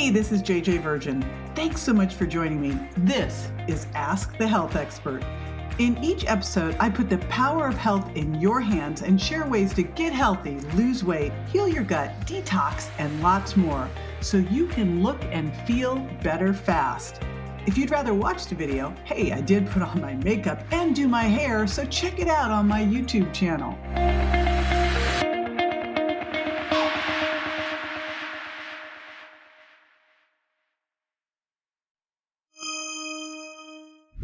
Hey, this is JJ Virgin. Thanks so much for joining me. This is Ask the Health Expert. In each episode, I put the power of health in your hands and share ways to get healthy, lose weight, heal your gut, detox, and lots more, so you can look and feel better fast. If you'd rather watch the video, hey, I did put on my makeup and do my hair, so check it out on my YouTube channel.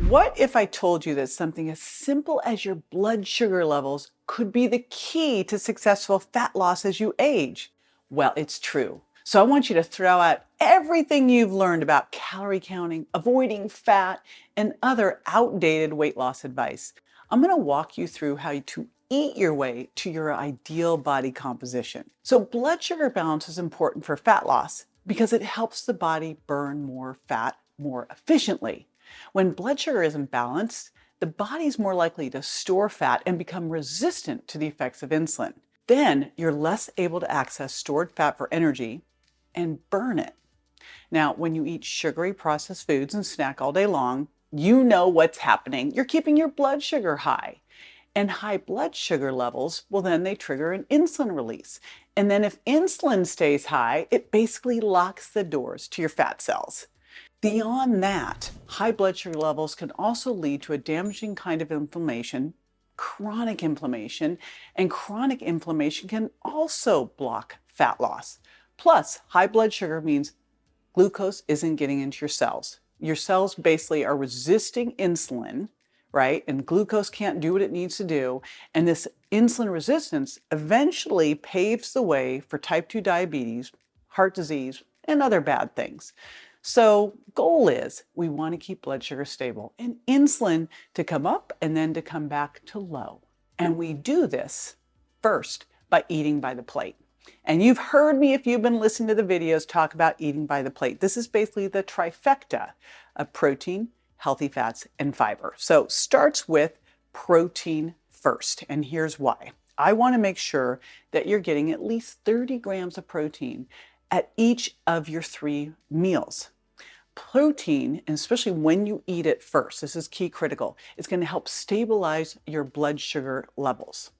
What if I told you that something as simple as your blood sugar levels could be the key to successful fat loss as you age? Well, it's true. So I want you to throw out everything you've learned about calorie counting, avoiding fat, and other outdated weight loss advice. I'm going to walk you through how to eat your way to your ideal body composition. So blood sugar balance is important for fat loss because it helps the body burn more fat more efficiently. When blood sugar isn't balanced, the body's more likely to store fat and become resistant to the effects of insulin. Then you're less able to access stored fat for energy and burn it. Now, when you eat sugary processed foods and snack all day long, you know what's happening. You're keeping your blood sugar high. And high blood sugar levels, well, then they trigger an insulin release. And then if insulin stays high, it basically locks the doors to your fat cells. Beyond that, high blood sugar levels can also lead to a damaging kind of inflammation, chronic inflammation, and chronic inflammation can also block fat loss. Plus, high blood sugar means glucose isn't getting into your cells. Your cells basically are resisting insulin, right? And glucose can't do what it needs to do. And this insulin resistance eventually paves the way for type 2 diabetes, heart disease, and other bad things. So goal is we want to keep blood sugar stable and insulin to come up and then to come back to low. And we do this first by eating by the plate. And you've heard me, if you've been listening to the videos, talk about eating by the plate. This is basically the trifecta of protein, healthy fats, and fiber. So starts with protein first. And here's why. I want to make sure that you're getting at least 30 grams of protein at each of your 3 meals. Protein, and especially when you eat it first, this is key critical, it's going to help stabilize your blood sugar levels.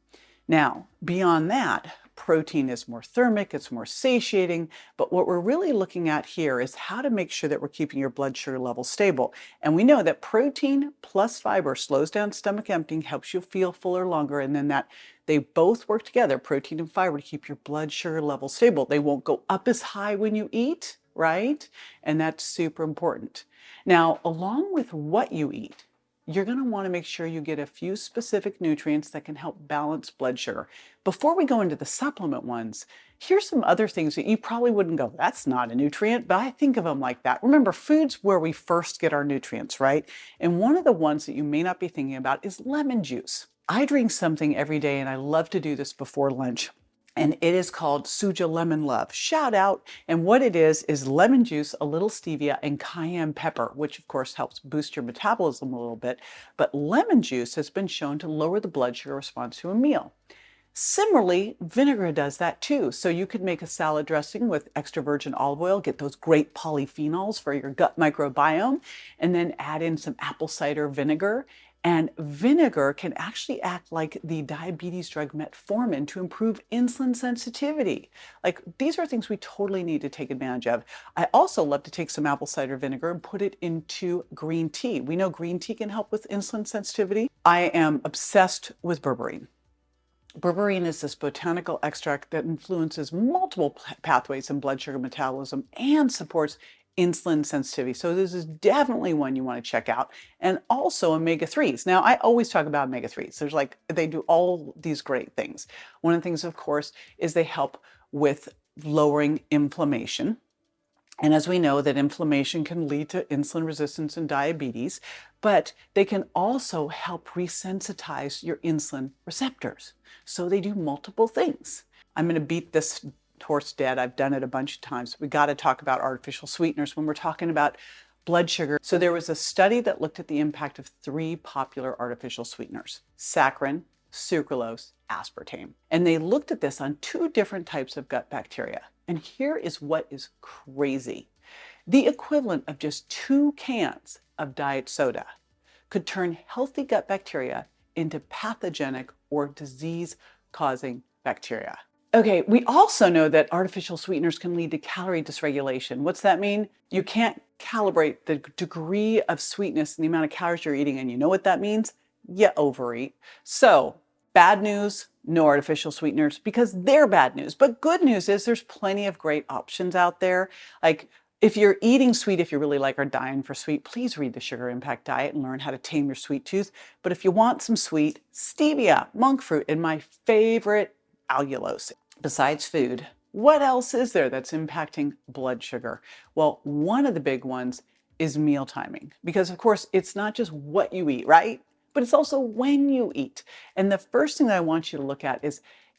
Now, beyond that, protein is more thermic, it's more satiating, but what we're really looking at here is how to make sure that we're keeping your blood sugar levels stable. And we know that protein plus fiber slows down stomach emptying, helps you feel fuller longer, and then that they both work together, protein and fiber, to keep your blood sugar levels stable. They won't go up as high when you eat, right? And that's super important. Now, along with what you eat, you're going to want to make sure you get a few specific nutrients that can help balance blood sugar. Before we go into the supplement ones, here's some other things that you probably wouldn't go, that's not a nutrient, but I think of them like that. Remember, food's where we first get our nutrients, right? And one of the ones that you may not be thinking about is lemon juice. I drink something every day, and I love to do this before lunch. And it is called Suja Lemon Love. Shout out. And what it is lemon juice, a little stevia, and cayenne pepper, which of course helps boost your metabolism a little bit. But lemon juice has been shown to lower the blood sugar response to a meal. Similarly, vinegar does that too. So you could make a salad dressing with extra virgin olive oil, get those great polyphenols for your gut microbiome, and then add in some apple cider vinegar. And vinegar can actually act like the diabetes drug metformin to improve insulin sensitivity. Like, these are things we totally need to take advantage of. I also love to take some apple cider vinegar and put it into green tea. We know green tea can help with insulin sensitivity. I am obsessed with berberine. Berberine is this botanical extract that influences multiple pathways in blood sugar metabolism and supports insulin sensitivity. So this is definitely one you want to check out. And also omega-3s. Now, I always talk about omega-3s. They do all these great things. One of the things, of course, is they help with lowering inflammation. And as we know, that inflammation can lead to insulin resistance and diabetes, but they can also help resensitize your insulin receptors. So they do multiple things. I'm going to beat this horse dead. I've done it a bunch of times. We got to talk about artificial sweeteners when we're talking about blood sugar. So there was a study that looked at the impact of 3 popular artificial sweeteners: saccharin, sucralose, aspartame. And they looked at this on 2 different types of gut bacteria. And here is what is crazy. The equivalent of just 2 cans of diet soda could turn healthy gut bacteria into pathogenic or disease-causing bacteria. Okay, we also know that artificial sweeteners can lead to calorie dysregulation. What's that mean? You can't calibrate the degree of sweetness and the amount of calories you're eating, and you know what that means? You overeat. So, bad news, no artificial sweeteners because they're bad news. But good news is there's plenty of great options out there. Like if you're eating sweet, if you really like or dying for sweet, please read the Sugar Impact Diet and learn how to tame your sweet tooth. But if you want some sweet, stevia, monk fruit, and my favorite, allulose. Besides food, what else is there that's impacting blood sugar? Well, one of the big ones is meal timing, because of course it's not just what you eat, right? But it's also when you eat. And the first thing that I want you to look at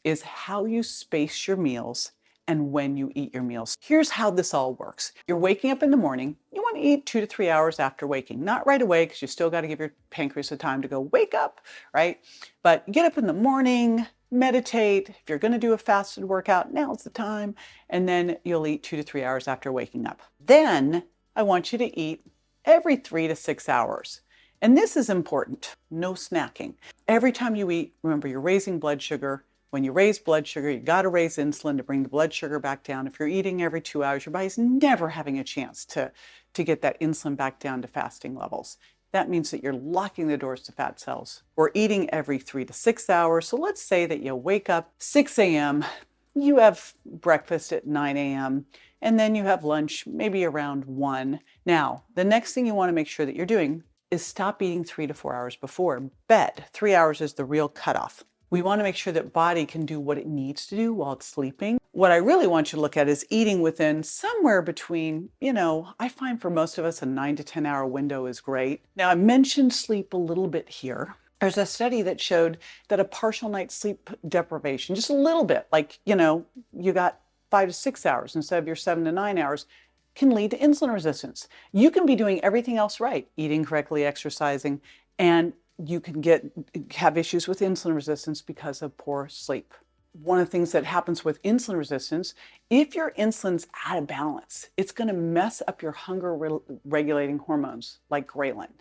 is how you space your meals and when you eat your meals. Here's how this all works. You're waking up in the morning. You want to eat 2 to 3 hours after waking, not right away because you still got to give your pancreas the time to go wake up, right? But get up in the morning, meditate. If you're going to do a fasted workout, now's the time. And then you'll eat 2 to 3 hours after waking up. Then I want you to eat every 3 to 6 hours. And this is important. No snacking. Every time you eat, remember you're raising blood sugar. When you raise blood sugar, you got to raise insulin to bring the blood sugar back down. If you're eating every 2 hours, your body's never having a chance to get that insulin back down to fasting levels. That means that you're locking the doors to fat cells. We're eating every 3 to 6 hours. So let's say that you wake up 6 a.m., you have breakfast at 9 a.m., and then you have lunch maybe around 1. Now, the next thing you want to make sure that you're doing is stop eating 3 to 4 hours before bed. 3 hours is the real cutoff. We want to make sure that body can do what it needs to do while it's sleeping. What I really want you to look at is eating within somewhere between, I find for most of us a 9 to 10 hour window is great. Now I mentioned sleep a little bit here. There's a study that showed that a partial night's sleep deprivation, just a little bit, like, you got 5 to 6 hours instead of your 7 to 9 hours, can lead to insulin resistance. You can be doing everything else right, eating correctly, exercising, and you can have issues with insulin resistance because of poor sleep. One of the things that happens with insulin resistance, if your insulin's out of balance, it's going to mess up your hunger regulating hormones like ghrelin.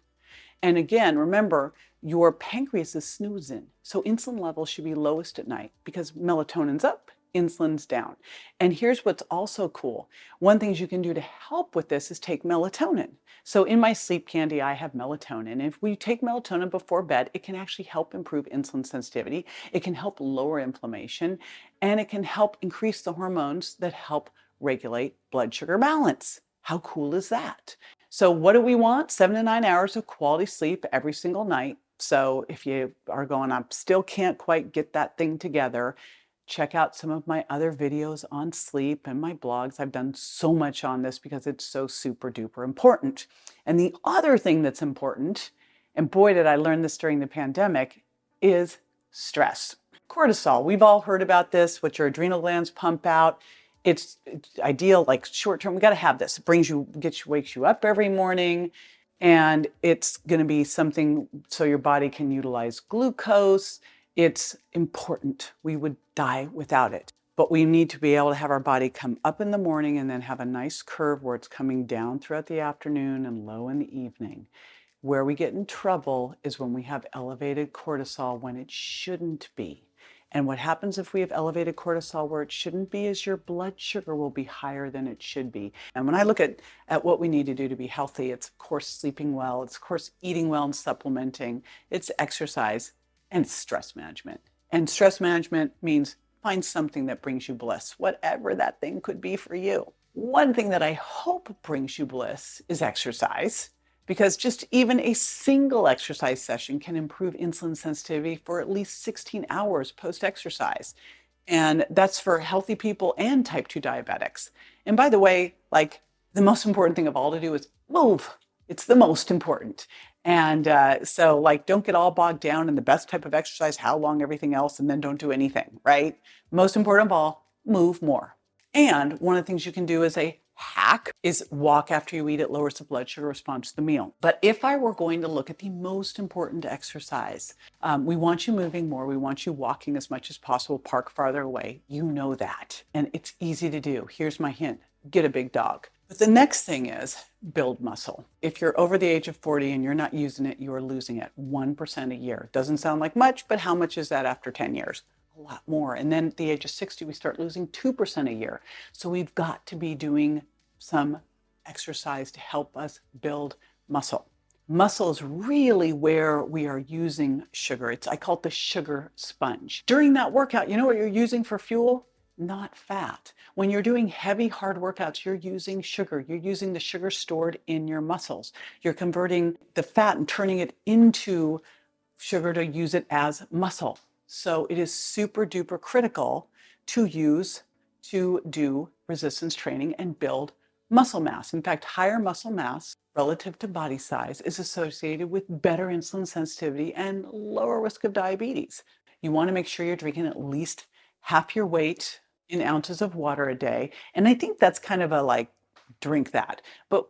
And again, remember, your pancreas is snoozing. So insulin levels should be lowest at night because melatonin's up, insulin's down. And here's what's also cool. One thing you can do to help with this is take melatonin. So in my sleep candy, I have melatonin. If we take melatonin before bed, it can actually help improve insulin sensitivity. It can help lower inflammation, and it can help increase the hormones that help regulate blood sugar balance. How cool is that? So what do we want? 7 to 9 hours of quality sleep every single night. So if you are going, I still can't quite get that thing together, check out some of my other videos on sleep and my blogs. I've done so much on this because it's so super duper important. And the other thing that's important, and boy, did I learn this during the pandemic, is stress. Cortisol, we've all heard about this, what your adrenal glands pump out. It's ideal, like short term, we got to have this. It wakes you up every morning, and it's going to be something so your body can utilize glucose. It's important. We would die without it. But we need to be able to have our body come up in the morning and then have a nice curve where it's coming down throughout the afternoon and low in the evening. Where we get in trouble is when we have elevated cortisol when it shouldn't be. And what happens if we have elevated cortisol where it shouldn't be is your blood sugar will be higher than it should be. And when I look at what we need to do to be healthy, it's of course sleeping well, it's of course eating well and supplementing, it's exercise, and stress management. And stress management means find something that brings you bliss, whatever that thing could be for you. One thing that I hope brings you bliss is exercise, because just even a single exercise session can improve insulin sensitivity for at least 16 hours post-exercise. And that's for healthy people and type 2 diabetics. And by the way, like the most important thing of all to do is move. It's the most important. And so like, don't get all bogged down in the best type of exercise, how long, everything else, and then don't do anything, right? Most important of all, move more. And one of the things you can do as a hack is walk after you eat. It lowers the blood sugar response to the meal. But if I were going to look at the most important exercise, we want you moving more. We want you walking as much as possible, park farther away. You know that. And it's easy to do. Here's my hint. Get a big dog. But the next thing is build muscle. If you're over the age of 40 and you're not using it, you are losing it 1% a year. Doesn't sound like much, but how much is that after 10 years? A lot more. And then at the age of 60, we start losing 2% a year. So we've got to be doing some exercise to help us build muscle. Muscle is really where we are using sugar. I call it the sugar sponge. During that workout, you know what you're using for fuel? Not fat. When you're doing heavy, hard workouts, you're using sugar. You're using the sugar stored in your muscles. You're converting the fat and turning it into sugar to use it as muscle. So it is super duper critical to use to do resistance training and build muscle mass. In fact, higher muscle mass relative to body size is associated with better insulin sensitivity and lower risk of diabetes. You want to make sure you're drinking at least half your weight in ounces of water a day. And I think that's kind of a like, drink that. But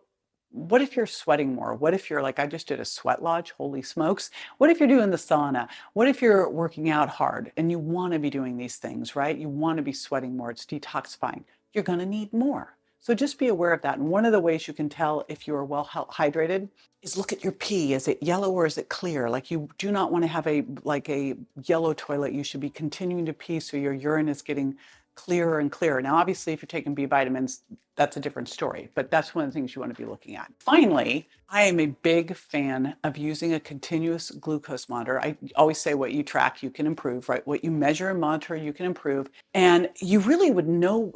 what if you're sweating more? What if you're like, I just did a sweat lodge, holy smokes. What if you're doing the sauna? What if you're working out hard and you want to be doing these things, right? You want to be sweating more, it's detoxifying. You're going to need more. So just be aware of that. And one of the ways you can tell if you are well hydrated is look at your pee. Is it yellow or is it clear? Like you do not want to have a yellow toilet. You should be continuing to pee so your urine is getting clearer and clearer. Now, obviously, if you're taking B vitamins, that's a different story, but that's one of the things you want to be looking at. Finally, I am a big fan of using a continuous glucose monitor. I always say what you track, you can improve, right? What you measure and monitor, you can improve. And you really would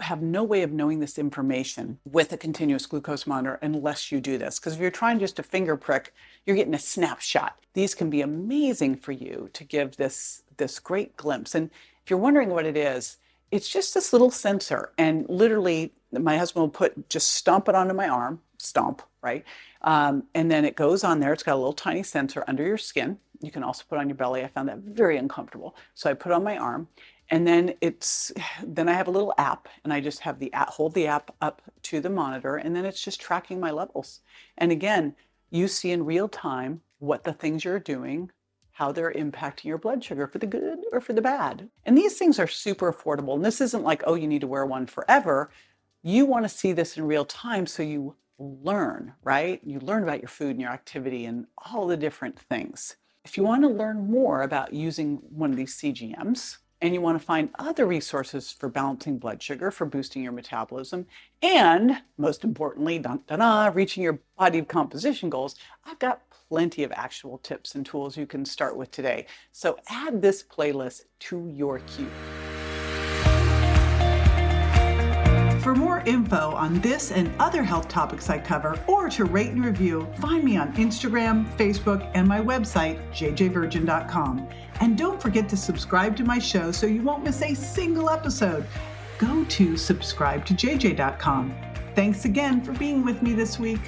have no way of knowing this information with a continuous glucose monitor unless you do this. Because if you're trying just a finger prick, you're getting a snapshot. These can be amazing for you to give this great glimpse. And if you're wondering what it is, it's just this little sensor, and literally my husband will just stomp it onto my arm, right? And then it goes on there. It's got a little tiny sensor under your skin. You can also put on your belly. I found that very uncomfortable. So I put it on my arm, and then I have a little app, and I just have hold the app up to the monitor, and then it's just tracking my levels. And again, you see in real time what the things you're doing, how they're impacting your blood sugar for the good or for the bad. And these things are super affordable. And this isn't like, oh, you need to wear one forever. You want to see this in real time so you learn, right? You learn about your food and your activity and all the different things. If you want to learn more about using one of these CGMs, and you want to find other resources for balancing blood sugar, for boosting your metabolism, and most importantly, reaching your body composition goals, I've got plenty of actual tips and tools you can start with today. So add this playlist to your queue. For more info on this and other health topics I cover, or to rate and review, find me on Instagram, Facebook, and my website, jjvirgin.com. And don't forget to subscribe to my show so you won't miss a single episode. Go to subscribetojj.com. Thanks again for being with me this week.